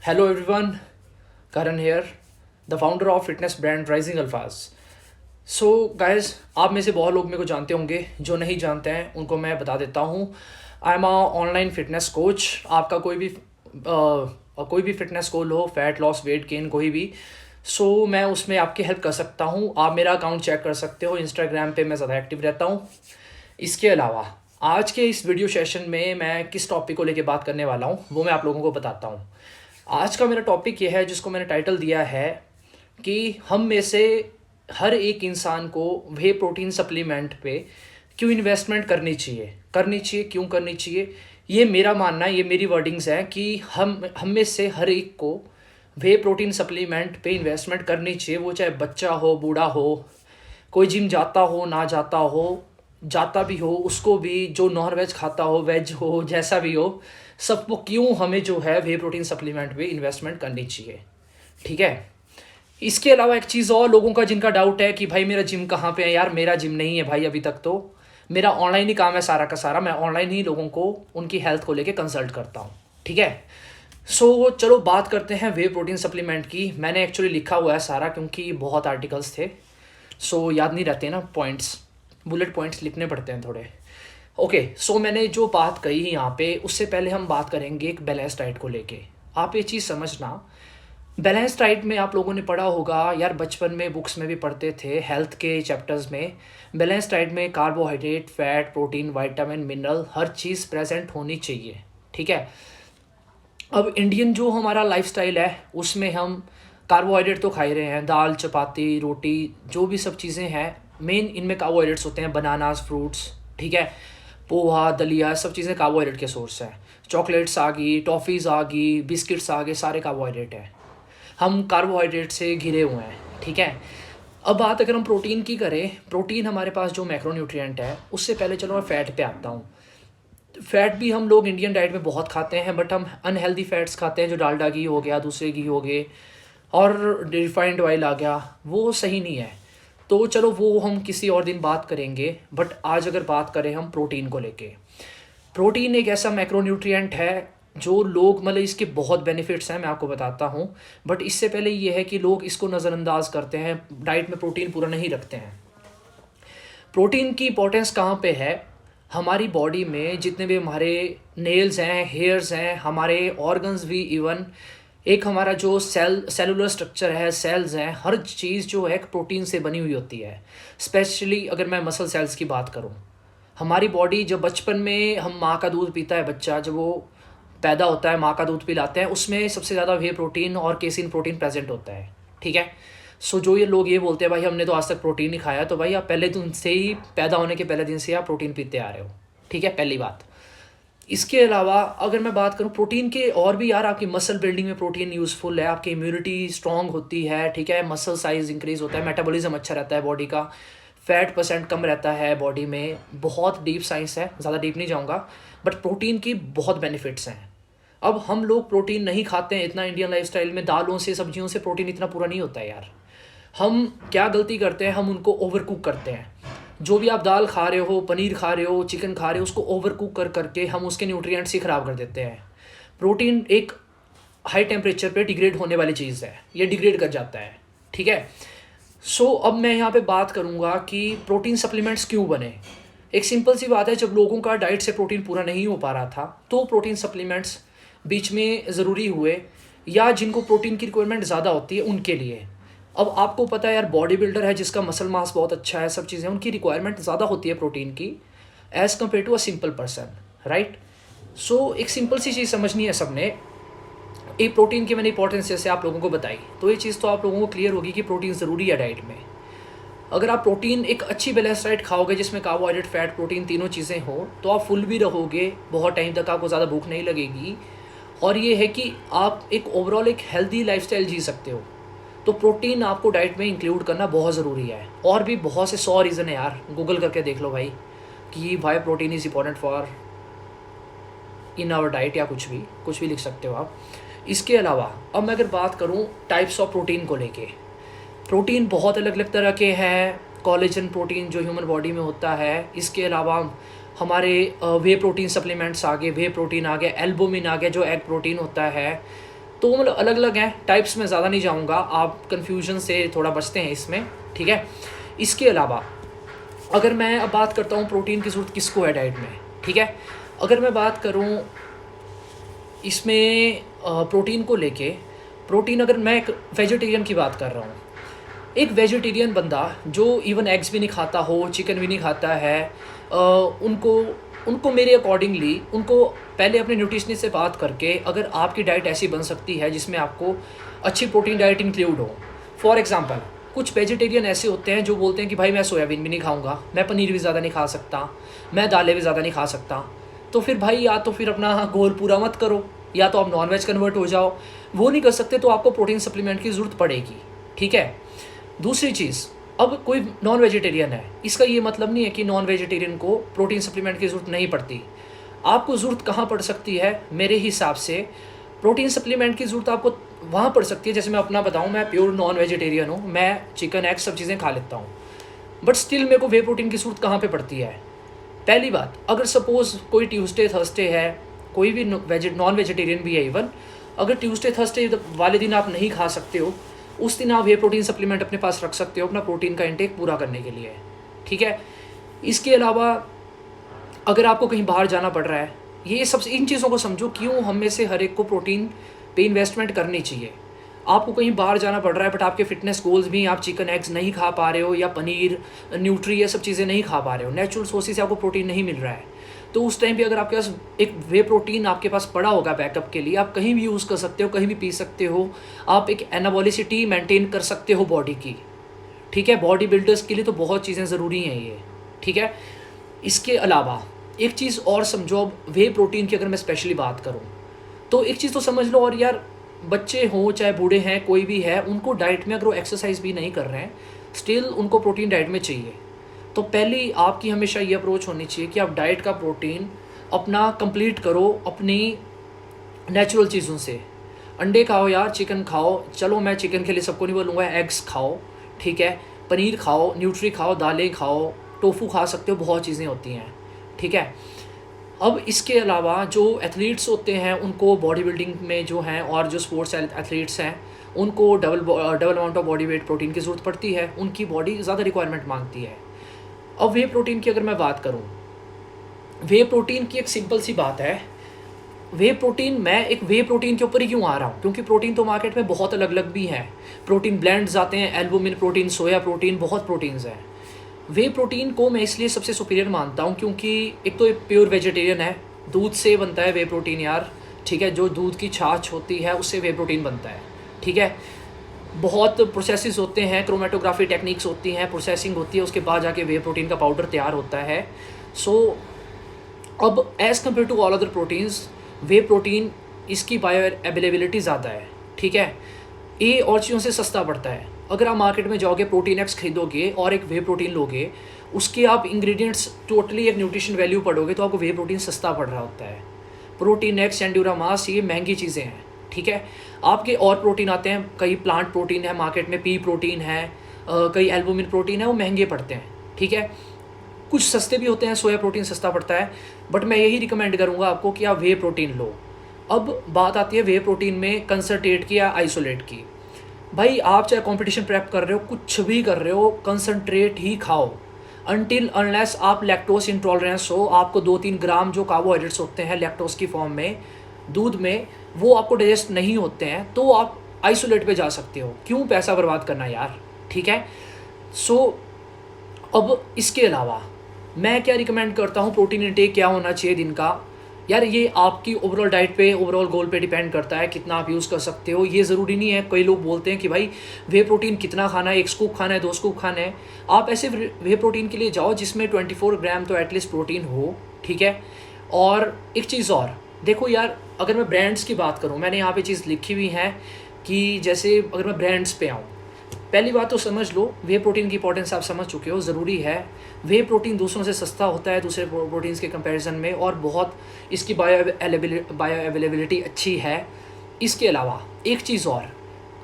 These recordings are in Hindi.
Hello everyone, Karan here, the founder of fitness brand Rising Alphas. So guys, आप में से बहुत लोग मेरे को जानते होंगे, जो नहीं जानते हैं उनको मैं बता देता हूँ। I am online fitness coach. आपका कोई भी फिटनेस गोल हो, फैट लॉस, वेट गेन, कोई भी, मैं उसमें आपकी हेल्प कर सकता हूँ। आप मेरा अकाउंट चेक कर सकते हो, इंस्टाग्राम पे मैं ज़्यादा एक्टिव रहता हूँ। इसके अलावा आज के इस वीडियो सेशन में मैं किस टॉपिक को लेकर बात करने वाला हूँ वो मैं आप लोगों को बताता हूँ। आज का मेरा टॉपिक ये है जिसको मैंने टाइटल दिया है कि हम में से हर एक इंसान को वे प्रोटीन सप्लीमेंट पे क्यों इन्वेस्टमेंट करनी चाहिए क्यों करनी चाहिए। ये मेरा मानना है, ये मेरी वर्डिंग्स हैं कि हम में से हर एक को वे प्रोटीन सप्लीमेंट पे इन्वेस्टमेंट करनी चाहिए। वो चाहे बच्चा हो, बूढ़ा हो, कोई जिम जाता हो, ना जाता हो, जाता भी हो, उसको भी, जो नॉन वेज खाता हो, वेज हो, जैसा भी हो, सबको क्यों हमें जो है वे प्रोटीन सप्लीमेंट पे इन्वेस्टमेंट करनी चाहिए। ठीक है। इसके अलावा एक चीज़ और, लोगों का जिनका डाउट है कि भाई मेरा जिम कहाँ पे है। यार मेरा जिम नहीं है भाई, अभी तक तो मेरा ऑनलाइन ही काम है सारा का सारा। मैं ऑनलाइन ही लोगों को उनकी हेल्थ को लेके कंसल्ट करता हूँ। ठीक है। चलो बात करते हैं वे प्रोटीन सप्लीमेंट की। मैंने एक्चुअली लिखा हुआ है सारा, क्योंकि बहुत आर्टिकल्स थे, याद नहीं रहते ना, पॉइंट्स, बुलेट पॉइंट्स लिखने पड़ते हैं थोड़े। ओके, मैंने जो बात कही यहाँ पे, उससे पहले हम बात करेंगे एक बैलेंस डाइट को लेके। आप ये चीज़ समझना, बैलेंस डाइट में आप लोगों ने पढ़ा होगा यार, बचपन में बुक्स में भी पढ़ते थे, हेल्थ के चैप्टर्स में। बैलेंस डाइट में carbohydrate, fat, protein, vitamin, mineral, हर चीज़ प्रेजेंट होनी चाहिए। ठीक है। अब इंडियन जो हमारा लाइफस्टाइल है उसमें हम कार्बोहाइड्रेट तो खा ही रहे हैं, दाल, चपाती, रोटी, जो भी सब चीज़ें हैं, मेन इनमें कार्बोहाइड्रेट्स होते हैं, बनानास, फ्रूट्स। ठीक है। पोहा, दलिया, सब चीज़ें कार्बोहाइड्रेट के सोर्स हैं। चॉकलेट्स आ गई, टॉफ़ीज़ आ गई, बिस्किट्स आ गए, सारे कार्बोहाइड्रेट हैं। हम कार्बोहाइड्रेट से घिरे हुए हैं। ठीक है। अब बात अगर हम प्रोटीन की करें, प्रोटीन हमारे पास जो मैक्रोन्यूट्रिएंट है, उससे पहले चलो मैं फ़ैट पे आता हूँ। फ़ैट भी हम लोग इंडियन डाइट में बहुत खाते हैं, बट हम अनहेल्दी फ़ैट्स खाते हैं, जो डालडा घी हो गया, दूसरे घी हो गए, और रिफाइंड ऑयल आ गया, वो सही नहीं है। तो चलो वो हम किसी और दिन बात करेंगे, बट आज अगर बात करें हम प्रोटीन को लेके, प्रोटीन एक ऐसा मैक्रोन्यूट्रिएंट है जो लोग, मतलब इसके बहुत बेनिफिट्स हैं, मैं आपको बताता हूँ। बट इससे पहले ये है कि लोग इसको नज़रअंदाज करते हैं, डाइट में प्रोटीन पूरा नहीं रखते हैं। प्रोटीन की इंपॉर्टेंस कहाँ पे है? हमारी बॉडी में जितने भी हमारे नेल्स हैं, हेयर्स हैं, हमारे ऑर्गन्स भी, इवन एक हमारा जो सेलुलर स्ट्रक्चर है, सेल्स हैं, हर चीज़ जो है एक प्रोटीन से बनी हुई होती है। स्पेशली अगर मैं मसल सेल्स की बात करूं, हमारी बॉडी जब बचपन में हम माँ का दूध पीता है बच्चा, जब वो पैदा होता है, माँ का दूध पिलाते हैं, उसमें सबसे ज़्यादा वे प्रोटीन और केसिन प्रोटीन प्रेजेंट होता है। ठीक है। जो ये लोग ये बोलते हैं भाई हमने तो आज तक प्रोटीन नहीं खाया, तो भाई आप पहले दिन से ही, पैदा होने के पहले दिन से आप प्रोटीन पीते आ रहे हो। ठीक है, पहली बात। इसके अलावा अगर मैं बात करूँ प्रोटीन के और भी, यार आपकी मसल बिल्डिंग में प्रोटीन यूज़फुल है, आपकी इम्यूनिटी स्ट्रांग होती है। ठीक है। मसल साइज इंक्रीज़ होता है, मेटाबॉलिज्म अच्छा रहता है बॉडी का, फैट परसेंट कम रहता है बॉडी में। बहुत डीप साइंस है, ज़्यादा डीप नहीं जाऊँगा, बट प्रोटीन की बहुत बेनिफिट्स हैं। अब हम लोग प्रोटीन नहीं खाते हैं इतना इंडियन लाइफस्टाइल में, दालों से, सब्जियों से प्रोटीन इतना पूरा नहीं होता है यार। हम क्या गलती करते हैं, हम उनको ओवर कुक करते हैं। जो भी आप दाल खा रहे हो, पनीर खा रहे हो, चिकन खा रहे हो, उसको ओवर कुक करके हम उसके न्यूट्रिएंट्स ही ख़राब कर देते हैं। प्रोटीन एक हाई टेम्परेचर पे डिग्रेड होने वाली चीज़ है, ये डिग्रेड कर जाता है। ठीक है। अब मैं यहाँ पे बात करूँगा कि प्रोटीन सप्लीमेंट्स क्यों बने। एक सिंपल सी बात है, जब लोगों का डाइट से प्रोटीन पूरा नहीं हो पा रहा था, तो प्रोटीन सप्लीमेंट्स बीच में ज़रूरी हुए, या जिनको प्रोटीन की रिक्वायरमेंट ज़्यादा होती है उनके लिए। अब आपको पता है यार, बॉडी बिल्डर है जिसका मसल मास बहुत अच्छा है, सब चीज़ें, उनकी रिक्वायरमेंट ज़्यादा होती है प्रोटीन की, as compare to a simple person, right. एक सिंपल सी चीज़ समझनी है सबने। एक प्रोटीन की मैंने इंपॉर्टेंस जैसे आप लोगों को बताई, तो ये चीज़ तो आप लोगों को क्लियर होगी कि प्रोटीन ज़रूरी है डाइट में। अगर आप प्रोटीन, एक अच्छी बैलेंस डाइट खाओगे जिसमें कार्बोहाइड्रेट, फैट, प्रोटीन तीनों चीज़ें हो, तो आप फुल भी रहोगे, बहुत टाइम तक आपको ज़्यादा भूख नहीं लगेगी, और ये है कि आप एक ओवरऑल एक हेल्दी लाइफस्टाइल जी सकते हो। तो प्रोटीन आपको डाइट में इंक्लूड करना बहुत ज़रूरी है। और भी बहुत से 100 रीज़न है यार, गूगल करके देख लो भाई कि why protein is important for in our diet, या कुछ भी लिख सकते हो आप। इसके अलावा अब मैं अगर बात करूँ टाइप्स ऑफ प्रोटीन को लेके, प्रोटीन बहुत अलग अलग तरह के हैं। कोलेजन प्रोटीन जो ह्यूमन बॉडी में होता है, इसके अलावा हमारे वे प्रोटीन सप्लीमेंट्स आ गए, वे प्रोटीन आ गया, एल्बुमिन आ गया जो एग प्रोटीन होता है, तो मतलब अलग अलग हैं, टाइप्स में ज़्यादा नहीं जाऊँगा, आप कन्फ्यूजन से थोड़ा बचते हैं इसमें, ठीक है। इसके अलावा अगर मैं अब बात करता हूँ प्रोटीन की ज़रूरत किसको है डाइट में, ठीक है। अगर मैं बात करूँ इसमें प्रोटीन को लेके, प्रोटीन अगर मैं एक वेजिटेरियन की बात कर रहा हूँ, एक वेजिटेरियन बंदा जो इवन एग्स भी नहीं खाता हो, चिकन भी नहीं खाता है, उनको उनको मेरे अकॉर्डिंगली उनको पहले अपने न्यूट्रिशनिस्ट से बात करके अगर आपकी डाइट ऐसी बन सकती है जिसमें आपको अच्छी प्रोटीन डाइट इंक्लूड हो। फॉर एग्जांपल कुछ वेजिटेरियन ऐसे होते हैं जो बोलते हैं कि भाई मैं सोयाबीन भी नहीं खाऊंगा, मैं पनीर भी ज़्यादा नहीं खा सकता, मैं दालें भी ज़्यादा नहीं खा सकता। तो फिर भाई या तो फिर अपना गोल पूरा मत करो, या तो आप नॉन वेज कन्वर्ट हो जाओ। वो नहीं कर सकते तो आपको प्रोटीन सप्लीमेंट की ज़रूरत पड़ेगी, ठीक है। दूसरी चीज़, अब कोई नॉन वेजिटेरियन है, इसका ये मतलब नहीं है कि नॉन वेजिटेरियन को प्रोटीन सप्लीमेंट की ज़रूरत नहीं पड़ती। आपको ज़रूरत कहाँ पड़ सकती है, मेरे हिसाब से प्रोटीन सप्लीमेंट की ज़रूरत आपको वहाँ पड़ सकती है, जैसे मैं अपना बताऊँ, मैं प्योर नॉन वेजिटेरियन हूँ, मैं चिकन एग सब चीज़ें खा लेता हूँ, बट स्टिल मेरे को वे प्रोटीन की ज़रूरत कहाँ पे पड़ती है। पहली बात, अगर सपोज़ कोई ट्यूसडे थर्सडे है, कोई भी नॉन वेजिटेरियन भी है इवन, अगर ट्यूसडे थर्सडे वाले दिन आप नहीं खा सकते हो, उस दिन आप वे प्रोटीन सप्लीमेंट अपने पास रख सकते हो अपना प्रोटीन का इंटेक पूरा करने के लिए, ठीक है। इसके अलावा अगर आपको कहीं बाहर जाना पड़ रहा है, ये सब इन चीज़ों को समझो क्यों हम में से हर एक को प्रोटीन पे इन्वेस्टमेंट करनी चाहिए। आपको कहीं बाहर जाना पड़ रहा है बट आपके फिटनेस गोल्स भी, आप चिकन एग्स नहीं खा पा रहे हो या पनीर न्यूट्री ये सब चीज़ें नहीं खा पा रहे हो, नेचुरल सोर्सेज से आपको प्रोटीन नहीं मिल रहा है, तो उस टाइम पे अगर आपके पास एक वे प्रोटीन आपके पास पड़ा होगा बैकअप के लिए, आप कहीं भी यूज़ कर सकते हो, कहीं भी पी सकते हो, आप एक एनाबॉलिसिटी मेंटेन कर सकते हो बॉडी की, ठीक है। बॉडी बिल्डर्स के लिए तो बहुत चीज़ें ज़रूरी हैं ये, ठीक है। इसके अलावा एक चीज़ और समझो, अब वे प्रोटीन की अगर मैं स्पेशली बात करूँ तो एक चीज़ तो समझ लो, और यार बच्चे हों चाहे बूढ़े हैं कोई भी है, उनको डाइट में अगर वो एक्सरसाइज भी नहीं कर रहे हैं स्टिल उनको प्रोटीन डाइट में चाहिए। तो पहली आपकी हमेशा ये अप्रोच होनी चाहिए कि आप डाइट का प्रोटीन अपना कंप्लीट करो अपनी नेचुरल चीज़ों से। अंडे खाओ यार, चिकन खाओ, चलो मैं चिकन के लिए सबको नहीं बोलूँगा, एग्स खाओ, ठीक है, पनीर खाओ, न्यूट्री खाओ, दालें खाओ, टोफू खा सकते हो, बहुत चीज़ें होती हैं, ठीक है। अब इसके अलावा जो एथलीट्स होते हैं उनको बॉडी बिल्डिंग में जो हैं, और जो स्पोर्ट्स एथलीट्स हैं उनको double amount of body weight protein की ज़रूरत पड़ती है, उनकी बॉडी ज़्यादा रिक्वायरमेंट मांगती है। अब वे प्रोटीन की अगर मैं बात करूं, वे प्रोटीन की एक सिंपल सी बात है, वे प्रोटीन, मैं एक वे प्रोटीन के ऊपर ही क्यों आ रहा हूँ, क्योंकि प्रोटीन तो मार्केट में बहुत अलग अलग भी हैं, प्रोटीन ब्लेंड्स आते हैं, एल्बुमिन प्रोटीन, सोया प्रोटीन, बहुत प्रोटीन्स हैं। वे प्रोटीन को मैं इसलिए सबसे सुपीरियर मानता हूँ क्योंकि एक तो प्योर वेजिटेरियन है, दूध से बनता है वे प्रोटीन यार, ठीक है, जो दूध की छाछ होती है उससे वे प्रोटीन बनता है, ठीक है। बहुत प्रोसेसेस होते हैं, क्रोमेटोग्राफी टेक्निक्स होती हैं, प्रोसेसिंग होती है, उसके बाद जाके वे प्रोटीन का पाउडर तैयार होता है। सो अब as compare to all other proteins, whey protein इसकी बायो अवेलेबिलिटी ज़्यादा है, ठीक है, ये और चीज़ों से सस्ता पड़ता है। अगर आप मार्केट में जाओगे प्रोटीन एक्स खरीदोगे और एक वे प्रोटीन लोगे, उसके आप इंग्रेडिएंट्स टोटली एक न्यूट्रिशन वैल्यू पढ़ोगे तो आपको वे प्रोटीन सस्ता पड़ रहा होता है। प्रोटीन एक्स, एंड्यूरामास, ये महंगी चीज़ें हैं, ठीक है। आपके और प्रोटीन आते हैं, कई प्लांट प्रोटीन है मार्केट में, पी प्रोटीन है, कई एल्बुमिन प्रोटीन है, वो महंगे पड़ते हैं, ठीक है। कुछ सस्ते भी होते हैं, सोया प्रोटीन सस्ता पड़ता है, बट मैं यही रिकमेंड करूँगा आपको कि आप वे प्रोटीन लो। अब बात आती है वे प्रोटीन में कंसनट्रेट की या आइसोलेट की। भाई आप चाहे कंपटीशन प्रेप कर रहे हो, कुछ भी कर रहे हो, कंसनट्रेट ही खाओ अनटिल अनलेस आप लैक्टोस इंटॉलरेंस हो, आपको 2-3 ग्राम जो कार्बोहाइड्रेट्स होते हैं लैक्टोस की फॉर्म में दूध में, वो आपको डाइजेस्ट नहीं होते हैं, तो आप आइसोलेट पे जा सकते हो, क्यों पैसा बर्बाद करना यार, ठीक है। सो अब इसके अलावा मैं क्या रिकमेंड करता हूँ, प्रोटीन इंटेक क्या होना चाहिए दिन का, यार ये आपकी ओवरऑल डाइट पे, ओवरऑल गोल पे डिपेंड करता है कितना आप यूज़ कर सकते हो। ये ज़रूरी नहीं है, कई लोग बोलते हैं कि भाई वे प्रोटीन कितना खाना है, 1 स्कूप खाना है, 2 स्कूप खाना है। आप ऐसे वे प्रोटीन के लिए जाओ जिसमें 24 ग्राम तो एटलीस्ट प्रोटीन हो, ठीक है। और एक चीज़ और देखो यार, अगर मैं ब्रांड्स की बात करूँ, मैंने यहाँ पे चीज़ लिखी हुई है कि जैसे अगर मैं ब्रांड्स पे आऊँ, पहली बात तो समझ लो वे प्रोटीन की इंपॉर्टेंस आप समझ चुके हो, ज़रूरी है। वे प्रोटीन दूसरों से सस्ता होता है दूसरे प्रोटीन्स के कंपैरिजन में, और बहुत इसकी बायो अवेलेबिलिटी अच्छी है। इसके अलावा एक चीज़ और,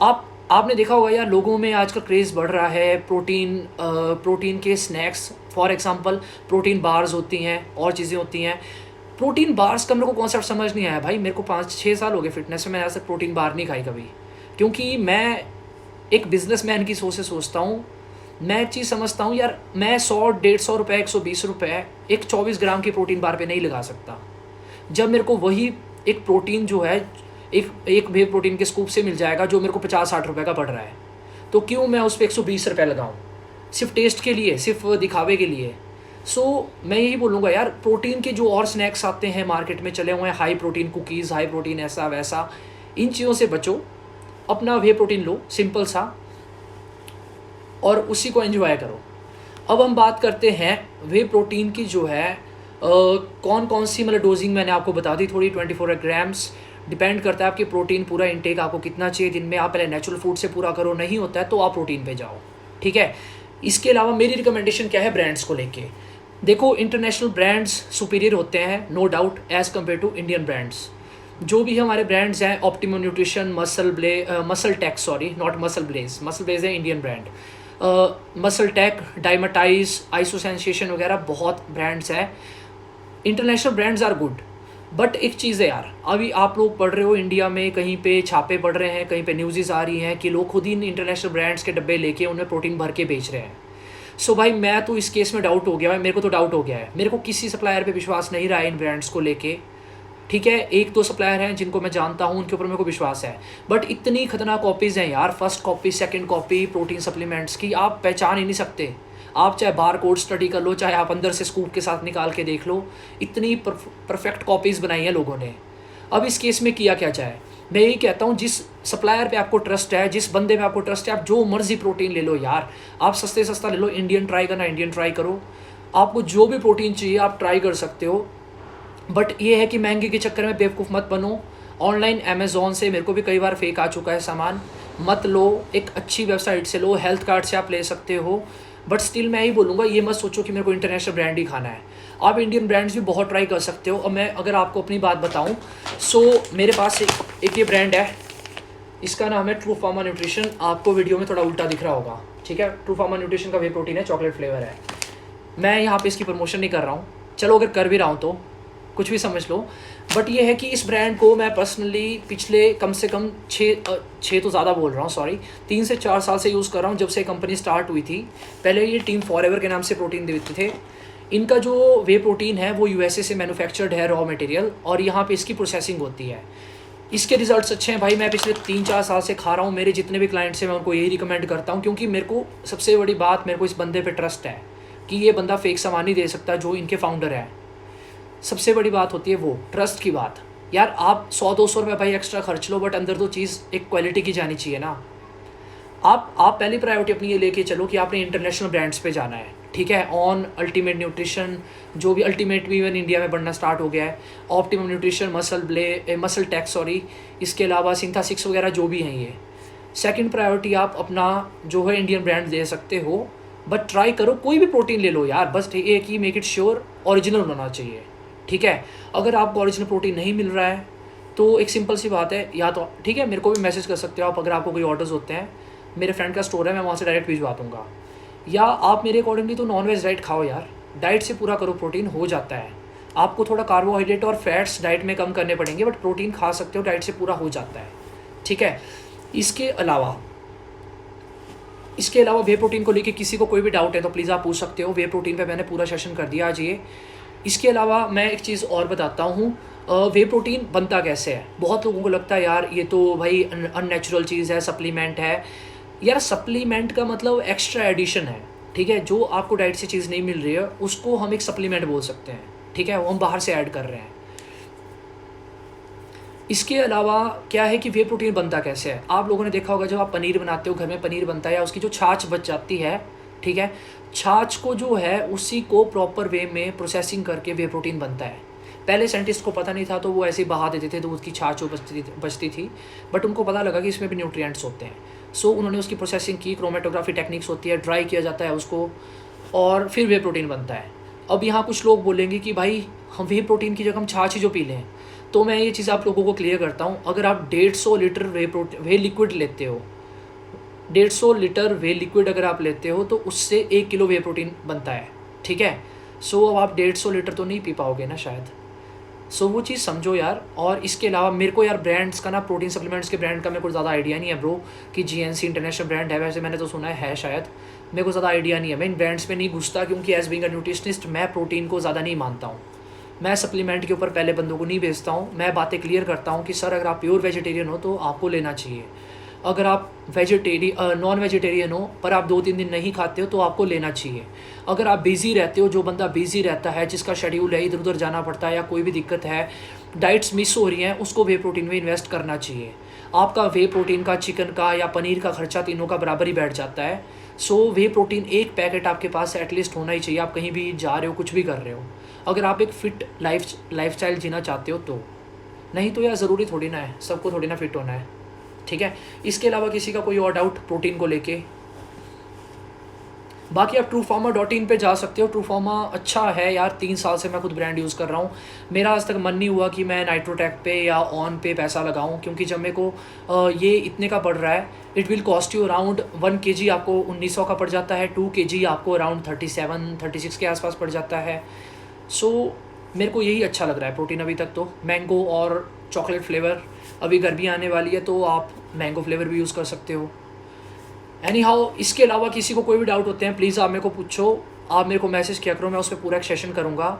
आपने देखा होगा यार, लोगों में आजकल क्रेज़ बढ़ रहा है प्रोटीन के snacks, for example protein bars होती हैं और चीज़ें होती हैं। प्रोटीन बार्स का मेरे को कॉन्सेप्ट समझ नहीं आया भाई। मेरे को 5-6 साल हो गए फिटनेस में, मैंने आज तक प्रोटीन बार नहीं खाई कभी, क्योंकि मैं एक बिजनेसमैन की सोच से सोचता हूँ। मैं एक चीज़ समझता हूँ यार, मैं 100-150 रुपये 120 रुपये एक 24 ग्राम की प्रोटीन बार पे नहीं लगा सकता, जब मेरे को वही एक प्रोटीन जो है एक वे प्रोटीन के स्कूप से मिल जाएगा जो मेरे को 50-60 रुपये का पड़ रहा है। तो क्यों मैं उस पर 120 रुपये लगाऊँ सिर्फ टेस्ट के लिए, सिर्फ दिखावे के लिए। मैं यही बोलूँगा यार, प्रोटीन के जो और स्नैक्स आते हैं मार्केट में चले हुए हैं, high protein cookies, high protein ऐसा वैसा, इन चीज़ों से बचो, अपना वे प्रोटीन लो सिंपल सा और उसी को एंजॉय करो। अब हम बात करते हैं वे प्रोटीन की जो है कौन कौन सी मतलब डोजिंग मैंने आपको बता दी थोड़ी। 24 ग्राम्स डिपेंड करता है आपकी प्रोटीन पूरा इंटेक आपको कितना चाहिए दिन में। आप पहले नेचुरल फूड से पूरा करो, नहीं होता है तो आप प्रोटीन पे जाओ, ठीक है। इसके अलावा मेरी रिकमेंडेशन क्या है ब्रांड्स को लेके, देखो इंटरनेशनल ब्रांड्स सुपीरियर होते हैं no doubt as compare to Indian brands. जो भी हमारे ब्रांड्स हैं, Optimum Nutrition, MuscleTech, sorry not MuscleBlaze है Indian brand, MuscleTech, Dymatize, IsoSensation वगैरह बहुत ब्रांड्स हैं। International brands are good, but एक चीज़ है यार, अभी आप लोग पढ़ रहे हो इंडिया में कहीं पे छापे पढ़ रहे हैं, कहीं पे न्यूज़ आ रही हैं कि लोग खुद ही इन इंटरनेशनल ब्रांड्स के डब्बे लेके उन्हें प्रोटीन भर के बेच रहे हैं। सो भाई मैं तो इस केस में डाउट हो गया है, मेरे को तो डाउट हो गया है, मेरे को किसी सप्लायर पे विश्वास नहीं रहा है इन ब्रांड्स को लेके, ठीक है। एक दो सप्लायर हैं जिनको मैं जानता हूँ, उनके ऊपर मेरे को विश्वास है, बट इतनी खतरनाक कॉपीज़ हैं यार, first copy second copy protein supplements की, आप पहचान ही नहीं सकते। आप चाहे बार कोड स्टडी कर लो, चाहे आप अंदर से स्कूप के साथ निकाल के देख लो, इतनी परफेक्ट कॉपीज़ बनाई हैं लोगों ने। अब इस केस में किया क्या जाए, मैं यही कहता हूँ जिस सप्लायर पे आपको ट्रस्ट है, जिस बंदे पे आपको ट्रस्ट है, आप जो मर्जी प्रोटीन ले लो यार, आप सस्ते सस्ता ले लो। इंडियन ट्राई करना, इंडियन ट्राई करो, आपको जो भी प्रोटीन चाहिए आप ट्राई कर सकते हो, बट ये है कि महंगे के चक्कर में बेवकूफ़ मत बनो। ऑनलाइन अमेज़ॉन से मेरे को भी कई बार फेक आ चुका है सामान, मत लो, एक अच्छी वेबसाइट से लो, हेल्थ कार्ड से आप ले सकते हो, बट स्टिल मैं यही बोलूँगा ये मत सोचो कि मेरे को इंटरनेशनल ब्रांड ही खाना है। आप इंडियन ब्रांड्स भी बहुत ट्राई कर सकते हो। और मैं अगर आपको अपनी बात बताऊँ, मेरे पास एक ये ब्रांड है, इसका नाम है ट्रू फार्मा न्यूट्रिशन। आपको वीडियो में थोड़ा उल्टा दिख रहा होगा, ठीक है। ट्रू फार्मा न्यूट्रिशन का वे प्रोटीन है, चॉकलेट फ्लेवर है। मैं यहाँ पे इसकी प्रमोशन नहीं कर रहा हूँ, चलो अगर कर भी रहा हूँ तो कुछ भी समझ लो, बट ये है कि इस ब्रांड को मैं पर्सनली पिछले कम से कम 6 तो ज़्यादा बोल रहा हूँ, सॉरी 3 से 4 साल से यूज़ कर रहा हूँ, जब से कंपनी स्टार्ट हुई थी। पहले ये टीम फॉरएवर के नाम से प्रोटीन देते थे। इनका जो वे प्रोटीन है वो यूएसए से मैन्युफैक्चर्ड है, रॉ मटेरियल, और यहाँ पे इसकी प्रोसेसिंग होती है। इसके रिजल्ट्स अच्छे हैं भाई, मैं पिछले 3-4 साल से खा रहा हूँ। मेरे जितने भी क्लाइंट्स हैं मैं उनको यही रिकमेंड करता हूँ, क्योंकि मेरे को सबसे बड़ी बात, मेरे को इस बंदे पे ट्रस्ट है कि ये बंदा फेक सामान नहीं दे सकता, जो इनके फाउंडर है। सबसे बड़ी बात होती है वो ट्रस्ट की बात। यार आप 100-200 रुपये भाई एक्स्ट्रा खर्च लो, बट अंदर तो चीज़ एक क्वालिटी की जानी चाहिए ना। आप पहली प्रायोरिटी अपनी ये लेके चलो कि आपने इंटरनेशनल ब्रांड्स पे जाना है, ठीक है। ऑन, अल्टीमेट न्यूट्रिशन, जो भी अल्टीमेट भी इवन इंडिया में बनना स्टार्ट हो गया है, Optimum Nutrition, MuscleTech, sorry, इसके अलावा सिंथेसिक्स वगैरह जो भी हैं ये। सेकंड प्रायोरिटी आप अपना जो है इंडियन ब्रांड दे सकते हो, बट ट्राई करो कोई भी प्रोटीन ले लो यार, बस एक ही मेक इट श्योर ओरिजिनल होना चाहिए, ठीक है। अगर आपको ओरिजिनल प्रोटीन नहीं मिल रहा है तो एक सिंपल सी बात है, या तो ठीक है मेरे को भी मैसेज कर सकते हो आप, अगर आपको कोई ऑर्डर्स होते हैं, मेरे फ्रेंड का स्टोर है, मैं वहाँ से डायरेक्ट भिजवा दूँगा। या आप मेरे अकॉर्डिंगली तो नॉन वेज डाइट खाओ यार, डाइट से पूरा करो, प्रोटीन हो जाता है। आपको थोड़ा कार्बोहाइड्रेट और फैट्स डाइट में कम करने पड़ेंगे, बट प्रोटीन खा सकते हो, डाइट से पूरा हो जाता है, ठीक है। इसके अलावा वे प्रोटीन को लेके किसी को कोई भी डाउट है तो प्लीज़ आप पूछ सकते हो। वे प्रोटीन पे मैंने पूरा सेशन कर दिया आज ये। इसके अलावा मैं एक चीज़ और बताता हूँ, वे प्रोटीन बनता कैसे है। बहुत लोगों को लगता है यार ये तो भाई अननेचुरल चीज़ है, सप्लीमेंट है। यार सप्लीमेंट का मतलब एक्स्ट्रा एडिशन है, ठीक है। जो आपको डाइट से चीज़ नहीं मिल रही है उसको हम एक सप्लीमेंट बोल सकते हैं, ठीक है, वो हम बाहर से ऐड कर रहे हैं। इसके अलावा क्या है कि वे प्रोटीन बनता कैसे है। आप लोगों ने देखा होगा जब आप पनीर बनाते हो, घर में पनीर बनता है, या उसकी जो छाछ बच जाती है, ठीक है, छाछ को जो है उसी को प्रॉपर वे में प्रोसेसिंग करके वे प्रोटीन बनता है। पहले साइंटिस्ट को पता नहीं था तो वो ऐसे ही बहा देते थे, तो उसकी छाछ जो बचती थी, बट उनको पता लगा कि इसमें भी न्यूट्रिएंट्स होते हैं। सो उन्होंने उसकी प्रोसेसिंग की, क्रोमेटोग्राफी टेक्निक्स होती है, ड्राई किया जाता है उसको, और फिर वे प्रोटीन बनता है। अब यहाँ कुछ लोग बोलेंगे कि भाई हम वे प्रोटीन की जगह हम छाछ ही जो पी लें, तो मैं ये चीज़ आप लोगों को क्लियर करता हूँ। अगर आप 150 लीटर वे लिक्विड लेते हो, 150 लीटर वे लिक्विड अगर आप लेते हो तो उससे 1 किलो वे प्रोटीन बनता है, ठीक है। सो अब आप 150 लीटर तो नहीं पी पाओगे ना शायद, सो वो चीज़ समझो यार। और इसके अलावा मेरे को यार ब्रांड्स का ना, प्रोटीन सप्लीमेंट्स के ब्रांड का मेरे को ज़्यादा आइडिया नहीं है ब्रो, कि जीएनसी इंटरनेशनल ब्रांड है, वैसे मैंने तो सुना है शायद, मेरे को ज़्यादा आइडिया नहीं है, मैं इन ब्रांड्स पे नहीं घुसता, क्योंकि एज बीइंग अ न्यूट्रिशनिस्ट मैं प्रोटीन को ज़्यादा नहीं मानता हूँ। मैं सप्लीमेंट के ऊपर पहले बंदों को नहीं भेजता हूँ, मैं बातें क्लियर करता हूँ कि सर अगर आप प्योर वेजिटेरियन हो तो आपको लेना चाहिए, अगर आप नॉन वेजिटेरियन हो पर आप 2-3 दिन नहीं खाते हो तो आपको लेना चाहिए, अगर आप बिज़ी रहते हो, जो बंदा बिज़ी रहता है, जिसका शेड्यूल है, इधर उधर जाना पड़ता है या कोई भी दिक्कत है, डाइट्स मिस हो रही हैं, उसको वे प्रोटीन में इन्वेस्ट करना चाहिए। आपका वे प्रोटीन का, चिकन का या पनीर का खर्चा तीनों का बराबर ही बैठ जाता है। सो वे प्रोटीन एक पैकेट आपके पास एटलीस्ट होना ही चाहिए, आप कहीं भी जा रहे हो, कुछ भी कर रहे हो, अगर आप एक फ़िट लाइफ स्टाइल जीना चाहते हो तो। नहीं तो यार ज़रूरी थोड़ी ना है सबको थोड़ी ना फिट होना है, ठीक है। इसके अलावा किसी का कोई और डाउट प्रोटीन को लेके? बाकी आप truefarmer.in पे जा सकते हो, ट्रूफार्मा अच्छा है यार, 3 साल से मैं खुद ब्रांड यूज़ कर रहा हूँ। मेरा आज तक मन नहीं हुआ कि मैं नाइट्रोटेक पे या ऑन पे पैसा लगाऊँ, क्योंकि जब मेरे को ये इतने का पड़ रहा है, it will cost you around 1 kg आपको 1900 का पड़ जाता है, 2 kg आपको अराउंड 37-36 के आसपास पड़ जाता है। सो मेरे को यही अच्छा लग रहा है प्रोटीन अभी तक तो। मैंगो और चॉकलेट फ्लेवर, अभी गर्मी आने वाली है तो आप मैंगो फ्लेवर भी यूज़ कर सकते हो। एनी हाउ, इसके अलावा किसी को कोई भी डाउट होते हैं प्लीज़ आप मेरे को पूछो, आप मेरे को मैसेज किया करो, मैं उस पर पूरा एक सेशन करूँगा।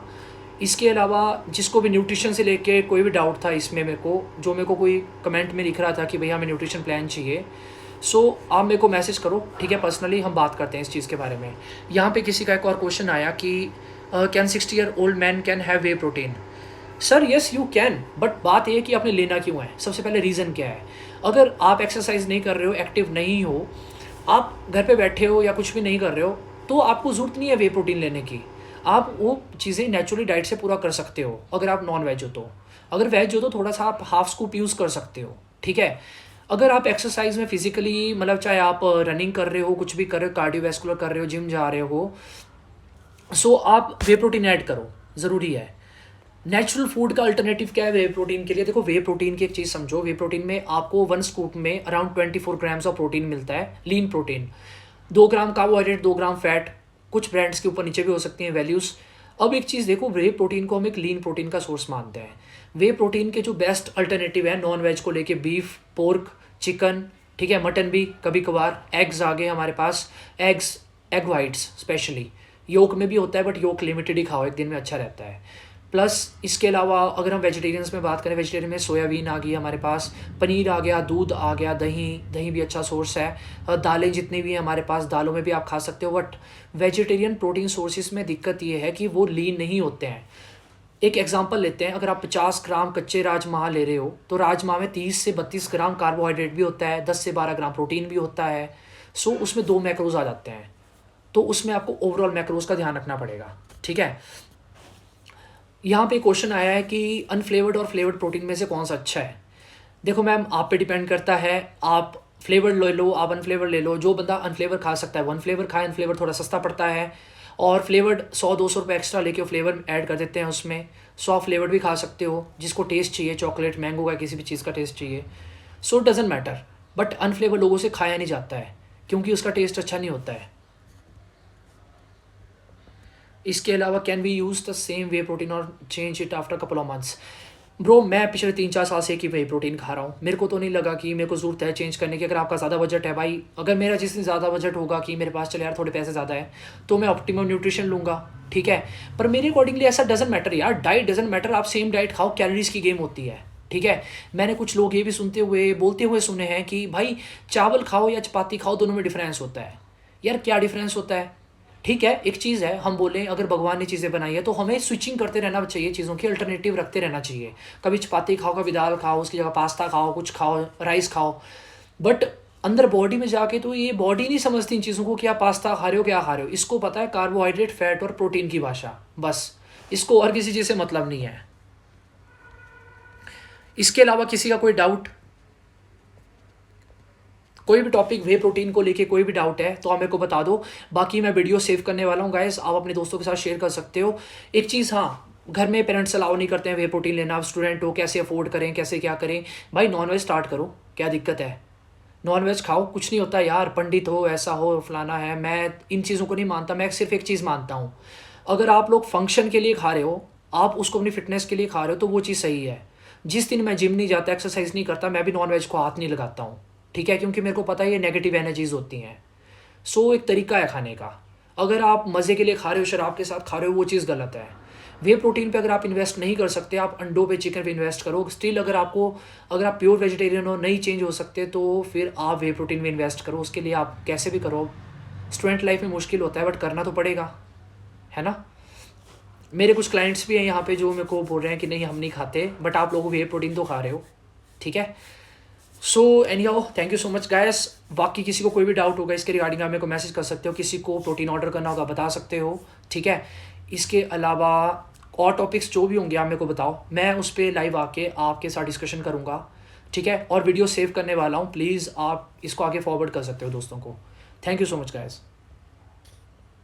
इसके अलावा जिसको भी न्यूट्रिशन से लेके कोई भी डाउट था इसमें, मेरे को कोई कमेंट में लिख रहा था कि भैया हमें न्यूट्रिशन प्लान चाहिए, सो आप मेरे को मैसेज करो, ठीक है, पर्सनली हम बात करते हैं इस चीज़ के बारे में। यहाँ पे किसी का एक और क्वेश्चन आया कि can 60-year-old man can have way protein? Sir yes you can, but बात ये है कि आपने लेना क्यों है, सबसे पहले रीज़न क्या है। अगर आप एक्सरसाइज नहीं कर रहे हो, एक्टिव नहीं हो, आप घर पे बैठे हो या कुछ भी नहीं कर रहे हो, तो आपको ज़रूरत नहीं है वे प्रोटीन लेने की, आप वो चीज़ें नेचुरली डाइट से पूरा कर सकते हो। अगर आप नॉन वेज हो तो, अगर वेज हो तो थोड़ा सा आप हाफ स्कूप यूज़ कर सकते हो, ठीक है। अगर आप एक्सरसाइज में फिजिकली, मतलब चाहे आप रनिंग कर रहे हो, कुछ भी कर रहे हो, कार्डियोवैस्कुलर कर रहे हो, जिम जा रहे हो, सो आप वे प्रोटीन ऐड करो, ज़रूरी है। नेचुरल फूड का अल्टरनेटिव क्या है वे प्रोटीन के लिए? देखो वे प्रोटीन की एक चीज़ समझो, वे प्रोटीन में आपको 1 स्कूप में अराउंड 24 ग्राम्स ऑफ प्रोटीन मिलता है, लीन प्रोटीन, 2 ग्राम कार्बोहाइड्रेट, 2 ग्राम फैट, कुछ ब्रांड्स के ऊपर नीचे भी हो सकती हैं वैल्यूज़। अब एक चीज़ देखो, वे प्रोटीन को हम एक लीन प्रोटीन का सोर्स मानते हैं। वे प्रोटीन के जो बेस्ट अल्टरनेटिव है नॉन वेज को लेके, बीफ, पोर्क, चिकन, ठीक है, मटन भी कभी कभार, एग्स आ गए हमारे पास, एग वाइट्स स्पेशली, योक में भी होता है बट योक लिमिटेड ही खाओ, एक दिन में अच्छा रहता है। प्लस इसके अलावा अगर हम वेजिटेरियंस में बात करें, वेजिटेरियन में सोयाबीन आ गई हमारे पास, पनीर आ गया, दूध आ गया, दही भी अच्छा सोर्स है, दालें जितनी भी हैं हमारे पास, दालों में भी आप खा सकते हो। बट वेजिटेरियन प्रोटीन सोर्सेज में दिक्कत ये है कि वो लीन नहीं होते हैं। एक एग्जांपल लेते हैं, अगर आप 50 ग्राम कच्चे राजमा ले रहे हो तो राजमा में 30 से 32 ग्राम कार्बोहाइड्रेट भी होता है, 10 से 12 ग्राम प्रोटीन भी होता है। सो उसमें 2 मैक्रोज आ जाते हैं, तो उसमें आपको ओवरऑल मैक्रोज का ध्यान रखना पड़ेगा, ठीक है। यहाँ पे क्वेश्चन आया है कि अनफ्लेवर्ड और फ्लेवर्ड प्रोटीन में से कौन सा अच्छा है? देखो मैम, आप पे डिपेंड करता है, आप फ्लेवर्ड ले लो, आप अनफ्लेवर्ड ले लो। जो बंदा अनफ्लेवर खा सकता है वो अनफ्लेवर खाए, अनफ्लेवर थोड़ा सस्ता पड़ता है, और फ्लेवर्ड 100-200 रुपये एक्स्ट्रा लेके फ्लेवर ऐड कर देते हैं उसमें। 100 फ्लेवर्ड भी खा सकते हो, जिसको टेस्ट चाहिए, चॉकलेट, मैंगो का, किसी भी चीज़ का टेस्ट चाहिए, so doesn't matter. But unflavoured लोगों से खाया नहीं जाता है क्योंकि उसका टेस्ट अच्छा नहीं होता है। इसके अलावा can we use the same way protein और change it after couple of months? Bro मैं पिछले 3-4 साल से एक ही वे प्रोटीन खा रहा हूँ, मेरे को तो नहीं लगा कि मेरे को ज़रूरत है चेंज करने की। अगर आपका ज़्यादा बजट है भाई, अगर मेरा जिस दिन ज़्यादा बजट होगा कि मेरे पास चले यार थोड़े पैसे ज़्यादा है, तो मैं ऑप्टिमम न्यूट्रिशन लूँगा, ठीक है। पर मेरे अकॉर्डिंगली ऐसा डजेंट मैटर यार, डाइट डजेंट मैटर, आप सेम डाइट खाओ, कैलोरीज की गेम होती है, ठीक है। मैंने कुछ लोग ये भी बोलते हुए सुने हैं कि भाई चावल खाओ या चपाती खाओ, दोनों में डिफरेंस होता है। यार क्या डिफरेंस होता है? ठीक है, एक चीज़ है, हम बोलें अगर भगवान ने चीज़ें बनाई है तो हमें स्विचिंग करते रहना चाहिए, चीज़ों की अल्टरनेटिव रखते रहना चाहिए। कभी चपाती खाओ, कभी दाल खाओ, उसकी जगह पास्ता खाओ, कुछ खाओ, राइस खाओ। बट अंदर बॉडी में जाके तो ये बॉडी नहीं समझती इन चीज़ों को कि आप पास्ता खा रहे हो, क्या खा रहे हो। इसको पता है कार्बोहाइड्रेट, फैट और प्रोटीन की भाषा, बस, इसको और किसी चीज़ से मतलब नहीं है। इसके अलावा किसी का कोई डाउट, कोई भी टॉपिक वे प्रोटीन को लेके कोई भी डाउट है तो आप मेरे को बता दो। बाकी मैं वीडियो सेव करने वाला हूँ गाइस, आप अपने दोस्तों के साथ शेयर कर सकते हो। एक चीज़, हाँ, घर में पेरेंट्स अलाउ नहीं करते हैं वे प्रोटीन लेना, आप स्टूडेंट हो, कैसे अफोर्ड करें, कैसे क्या करें। भाई नॉनवेज स्टार्ट करो, क्या दिक्कत है, नॉनवेज खाओ, कुछ नहीं होता यार। पंडित हो, ऐसा हो, फलाना है, मैं इन चीज़ों को नहीं मानता। मैं सिर्फ एक चीज़ मानता हूँ, अगर आप लोग फंक्शन के लिए खा रहे हो, आप उसको अपनी फ़िटनेस के लिए खा रहे हो तो वो चीज़ सही है। जिस दिन मैं जिम नहीं जाता, एक्सरसाइज नहीं करता, मैं भी नॉन वेज को हाथ नहीं लगाता हूँ, ठीक है, क्योंकि मेरे को पता है ये नेगेटिव एनर्जीज होती हैं। सो एक तरीका है खाने का। अगर आप मज़े के लिए खा रहे हो, शराब के साथ खा रहे हो, वो चीज़ गलत है। वे प्रोटीन पे अगर आप इन्वेस्ट नहीं कर सकते, आप अंडों पे, चिकन पे इन्वेस्ट करो। स्टिल अगर अगर आप प्योर वेजिटेरियन हो, नहीं चेंज हो सकते, तो फिर आप वे प्रोटीन में इन्वेस्ट करो। उसके लिए आप कैसे भी करो। स्टूडेंट लाइफ में मुश्किल होता है बट करना तो पड़ेगा, है ना। मेरे कुछ क्लाइंट्स भी हैं यहाँ पे जो मेरे को बोल रहे हैं कि नहीं हम नहीं खाते, बट आप लोग वे प्रोटीन तो खा रहे हो, ठीक है। So any how, thank you so much guys. बाकी किसी को कोई भी डाउट होगा इसके रिगार्डिंग आप मेरे को मैसेज कर सकते हो, किसी को प्रोटीन ऑर्डर करना होगा बता सकते हो, ठीक है। इसके अलावा और टॉपिक्स जो भी होंगे आप मेरे को बताओ, मैं उस पर लाइव आके आपके साथ डिस्कशन करूँगा, ठीक है। और वीडियो सेव करने वाला हूँ, प्लीज़ आप इसको आगे फॉरवर्ड कर सकते हो दोस्तों को। Thank you so much guys.